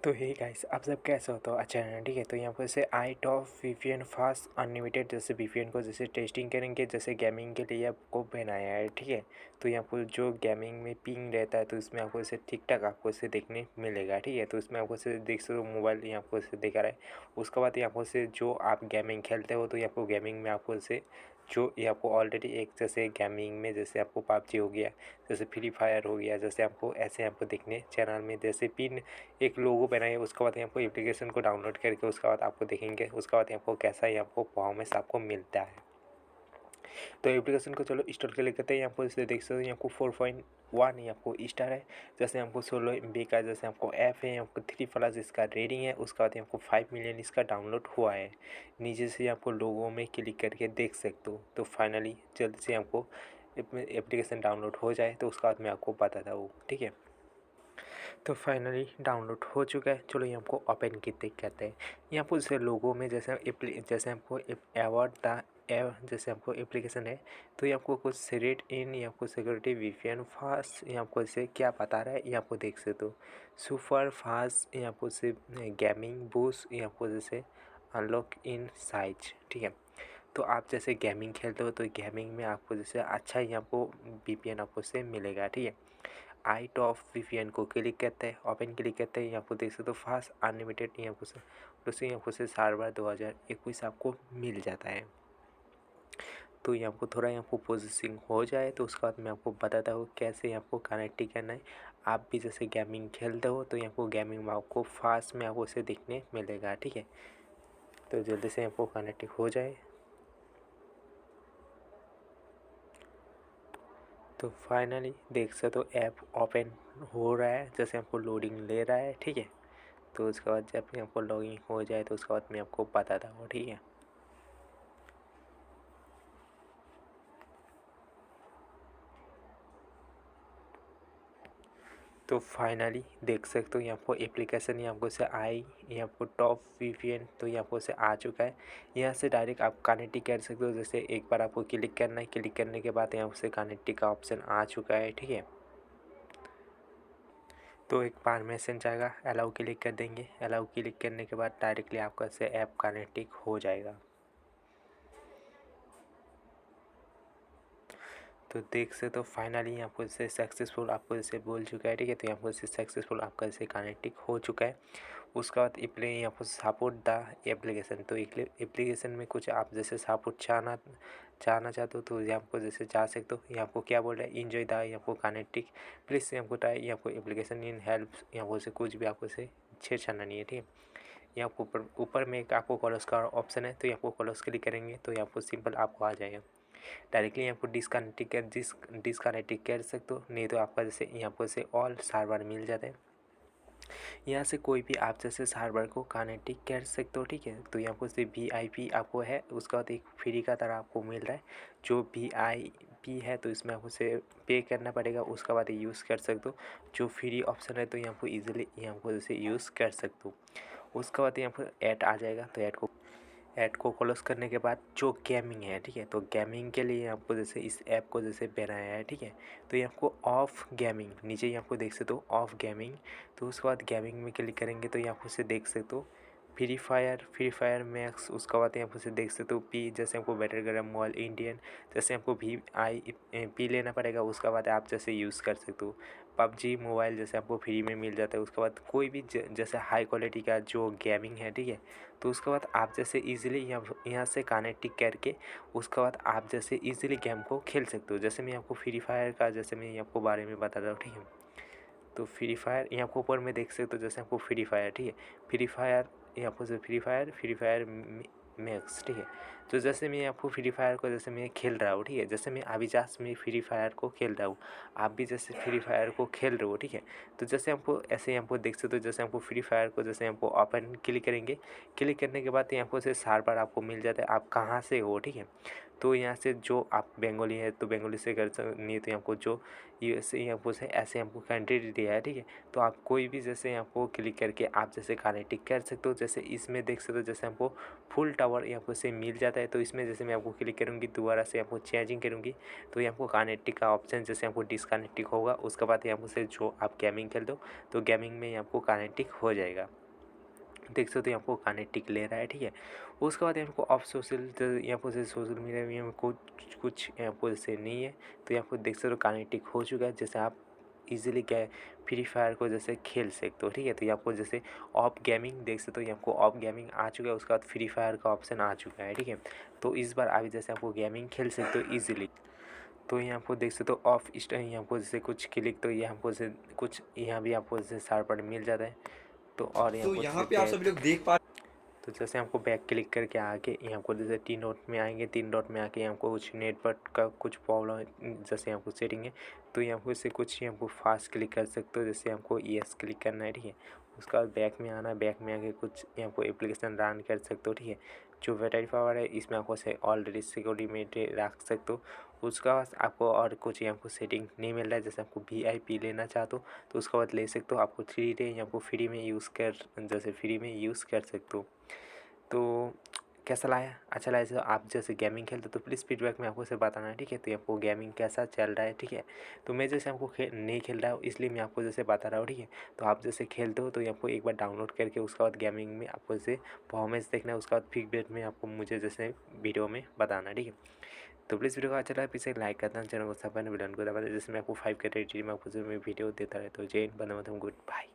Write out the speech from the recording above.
तो hey guys, आप सब कैसे हो? तो अच्छा है, ठीक है। तो यहाँ पर से आई टॉप वीपीएन फास्ट अनलिमिटेड जैसे वीपीएन को जैसे टेस्टिंग करेंगे, जैसे गेमिंग के लिए आपको बनाया है, ठीक है। तो यहाँ पर जो गेमिंग में पिंग रहता है तो इसमें आपको इसे ठीक ठाक आपको इसे देखने मिलेगा, ठीक है। तो इसमें आपको इसे देख सकते हो, मोबाइल यहाँ आपको इसे दिखा रहा है। उसके बाद यहाँ पर से जो आप गेमिंग खेलते हो तो यहाँ पर गेमिंग में आपको इसे जो ये आपको ऑलरेडी एक जैसे गेमिंग में जैसे आपको पबजी हो गया, जैसे फ्री फायर हो गया, जैसे आपको ऐसे आपको दिखने चैनल में जैसे पिन एक लोगो बनाइए। उसके बाद आपको एप्लीकेशन को डाउनलोड करके उसके बाद आपको देखेंगे, उसके बाद आपको कैसा ही आपको परफॉर्मेंस आपको मिलता है। तो एप्लीकेशन को चलो इंस्टॉल कर लेते हैं। यहाँ पर इसे देख सकते हो, यहाँ को 4.1 यहाँ आपको स्टार है। जैसे हमको 16 MB का जैसे आपको ऐप है, आपको 3+ इसका रेटिंग है। उसके बाद आपको 5 मिलियन इसका डाउनलोड हुआ है। नीचे से आपको लोगों में क्लिक करके देख सकते हो। तो फाइनली जल्द से आपको एप्लीकेशन डाउनलोड हो जाए तो उसका बाद मैं आपको बताता हूँ, ठीक है। तो फाइनली डाउनलोड हो चुका है। चलो ये हमको ओपन कितने कहते हैं। यहाँ पर जैसे लोगों में जैसे हमको अवार्ड था जैसे आपको एप्लीकेशन है, तो ये आपको कुछ सेरेट इन या आपको सिक्योरिटी वीपीएन फास्ट ये आपको इसे क्या बता रहा है, ये आपको देख सकते हो। सुपर फास्ट ये आपको से गेमिंग बूस्ट ये आपको जैसे अनलॉक इन साइज, ठीक है। तो आप जैसे गेमिंग खेलते हो तो गेमिंग में आपको जैसे अच्छा ही आपको वीपीएन आपको से मिलेगा, ठीक है। आई टॉप वीपीएन को क्लिक करते हैं, ओपन क्लिक करते हैं। यहाँ पर देख सकते हो फास्ट अनलिमिटेड यहाँ पर से उससे यहाँ पर से सार्वर 2021 आपको मिल जाता है। तो यहाँ को थोड़ा यहाँ को प्रोसेसिंग हो जाए तो उसके बाद मैं आपको बताता हूँ कैसे यहाँ को कनेक्ट करना है। आप भी जैसे गेमिंग खेलते हो तो यहाँ को गेमिंग में आपको फास्ट में आपको उसे देखने मिलेगा, ठीक है। तो जल्दी से यहाँ को कनेक्ट हो जाए। तो फाइनली देख सकते हो ऐप ओपन हो रहा है, जैसे आपको लोडिंग ले रहा है, ठीक है। तो उसके बाद जब आपको लॉगिन हो जाए तो उसके बाद मैं आपको बताता हूँ, ठीक है। तो फाइनली देख सकते हो यहाँ पर एप्लीकेशन यहाँ पर से आई, यहाँ पर टॉप वीपीएन तो यहाँ पर से आ चुका है। यहाँ से डायरेक्ट आप कनेक्ट कर सकते हो। जैसे एक बार आपको क्लिक करना है, क्लिक करने के बाद यहाँ से कनेक्ट का ऑप्शन आ चुका है, ठीक है। तो एक परमिशन जाएगा, अलाउ क्लिक कर देंगे। अलाउ क्लिक करने के बाद डायरेक्टली आपका से ऐप कनेक्ट हो जाएगा। तो देख सकते तो फाइनली यहाँ पर से सक्सेसफुल आपको जैसे बोल चुका है, ठीक है। तो यहाँ पर से सक्सेसफुल आपका जैसे कनेक्टिंग हो चुका है। उसके बाद यहाँ पर सपोर्ट द एप्लीकेशन, तो एप्लीकेशन में कुछ आप जैसे सपोर्ट चाहना चाहते हो तो यहाँ पर जैसे जा सकते हो। यहाँ को क्या बोल रहा है, इन्जॉय द यहाँ को कनेक्टिंग प्लीज़ यहाँ को ट्राई यहाँ को एप्लीकेशन इन हेल्प यहाँ पर से कुछ भी आपको से छेड़छाड़ना नहीं है, ठीक है। यहाँ को ऊपर में एक आपको कॉलर्स का ऑप्शन है, तो यहाँ को कॉलर्स क्लिक करेंगे तो यहाँ पर सिंपल आपको आ जाएगा। डायरेक्टली यहाँ पर डिसकनेक्ट कर सकते हो, नहीं तो आपका जैसे यहाँ पर से ऑल सर्वर मिल जाता है। यहाँ से कोई भी आप जैसे सर्वर को कनेक्ट कर सकते हो, ठीक है। तो यहाँ पर से VIP आपको है, उसका बाद एक फ्री का तरह आपको मिल रहा है। जो VIP है तो इसमें आपको से पे करना पड़ेगा, उसका बाद यूज़ कर सकते हो। जो फ्री ऑप्शन है तो यहाँ पर ईजिली यहाँ पर जैसे यूज़ कर सकते हो। उसके बाद यहाँ पर ऐड आ जाएगा, तो ऐड को क्लोज करने के बाद जो गेमिंग है, ठीक है। तो गेमिंग के लिए आपको जैसे इस ऐप को जैसे बनाया है, ठीक है। तो ये आपको ऑफ गेमिंग नीचे ये आपको देख सकते हो ऑफ गेमिंग। तो उसके बाद गेमिंग में क्लिक करेंगे तो यहाँ पर से देख सकते हो फ्री फायर मैक्स। उसके बाद यहाँ पर से देख सकते हो पी, जैसे आपको बैटल ग्राउंड मोबाइल इंडियन, जैसे आपको VIP लेना पड़ेगा। उसके बाद आप जैसे यूज़ कर सकते हो पबजी मोबाइल, जैसे आपको फ्री में मिल जाता है। उसके बाद कोई भी जैसे हाई क्वालिटी का जो गेमिंग है, ठीक है। तो उसके बाद आप जैसे इजीली यहाँ से कनेक्ट करके उसके बाद आप जैसे इजीली गेम को खेल सकते हो। जैसे मैं आपको फ्री फायर का जैसे मैं आपको बारे में बता रहा हूँ, ठीक है। तो फ्री फायर यहाँ को ऊपर में देख सकते हो, जैसे आपको फ्री फायर, ठीक है। फ्री फायर यहाँ पर से फ्री फायर मैक्स, ठीक है। तो जैसे मैं आपको फ्री फायर को जैसे मैं खेल रहा हूँ, ठीक है। जैसे मैं अभी जस्ट मैं फ्री फायर को खेल रहा हूँ, आप भी जैसे फ्री फायर को खेल रहे हो, ठीक है। तो जैसे हमको ऐसे हमको देख सकते हो, जैसे हमको फ्री फायर को जैसे हमको ओपन क्लिक करेंगे, क्लिक करने के बाद यहाँ पर से सर्वर आपको मिल जाता है, आप कहाँ से हो, ठीक है। तो यहाँ से जो आप बंगाली है तो बंगाली से कर सकते, नहीं तो हमको जो USA यहाँ पर से ऐसे हमको कंट्री दिया है, ठीक है। तो आप कोई भी जैसे यहाँ को क्लिक करके आप जैसे कनेक्ट कर सकते हो। जैसे इसमें देख सकते हो जैसे हमको फुल टावर यहाँ पर से मिल जाता जाता है। तो इसमें जैसे मैं आपको क्लिक करूँगी, दोबारा से आपको चेंजिंग करूँगी तो ये आपको कनेक्टिंग का ऑप्शन जैसे आपको डिसकनेक्टिंग होगा, उसके बाद यहाँ से जो आप गेमिंग खेल दो तो गेमिंग में आपको कनेक्टिंग हो जाएगा। देख सकते हो आपको कनेक्टिंग ले रहा है, ठीक है। उसके बाद यहाँ को ऑफ सोशल, तो यहाँ पर सोशल मीडिया में कुछ यहाँ पर जैसे नहीं है, तो यहाँ पर देख सकते हो कनेक्टिंग हो चुका है। जैसे आप इजीली क्या है फ्री फायर को जैसे खेल सकते हो, ठीक है। तो यहाँ पर जैसे ऑफ गेमिंग देख सकते हो, यहाँ को ऑफ गेमिंग आ चुका है, उसके बाद फ्री फायर का ऑप्शन आ चुका है, ठीक है। तो इस बार अभी जैसे आपको गेमिंग खेल सकते हो ईजिली। तो यहाँ पर देख सकते हो ऑफ स्टाइल, यहाँ पर जैसे कुछ क्लिक, तो यहाँ पर जैसे कुछ यहाँ भी आपको जैसे शार्पन मिल जाता है। तो और यहाँ तो पर यहाँ जैसे पे आप सभी लोग देख पा तो जैसे हमको बैक क्लिक करके आके यहाँ को जैसे 3 डॉट में आएंगे, 3 डॉट में आके हमको कुछ नेटवर्क का कुछ प्रॉब्लम जैसे हमको सेटिंग है, तो यहाँ पर से कुछ हमको फास्ट क्लिक कर सकते हो। जैसे हमको यस क्लिक करना है, ठीक है। उसके बाद बैक में आना है, बैक में आके कुछ यहाँ को एप्लीकेशन रन कर सकते हो, ठीक है। जो बैटरी पावर है इसमें आपको से ऑलरेडी सिक्योरिटी में रख सकते हो। उसका बाद आपको और कुछ यहाँ को सेटिंग नहीं मिल रहा है, जैसे आपको VIP लेना चाहते हो तो उसके बाद ले सकते हो। आपको 3 डे यहाँ को फ्री में यूज़ कर जैसे फ्री में यूज़ कर सकते हो। तो कैसा लगा, अच्छा लगा तो आप जैसे गेमिंग खेलते हो तो प्लीज़ फीडबैक में आपको से बताना है, ठीक है। तो आपको गेमिंग कैसा चल रहा है, ठीक है। तो मैं जैसे आपको नहीं खेल रहा हूँ इसलिए मैं आपको जैसे बता रहा हूँ, ठीक है। तो आप जैसे खेलते हो तो आपको एक बार डाउनलोड करके उसके बाद गेमिंग में आपको जैसे परफॉर्मेंस देखना है, उसके बाद फीडबैक में आपको मुझे जैसे वीडियो में बताना है, ठीक है। तो प्लीज़ वीडियो को अच्छा लगा पीछे लाइक करना, चैनल को सब्सक्राइब बटन को दबा दें, जैसे मैं आपको 5 कैटेगरी में आपको जो मैं वीडियो देता रहता हूँ। जय हिंद, वंदे मातरम, गुड बाय।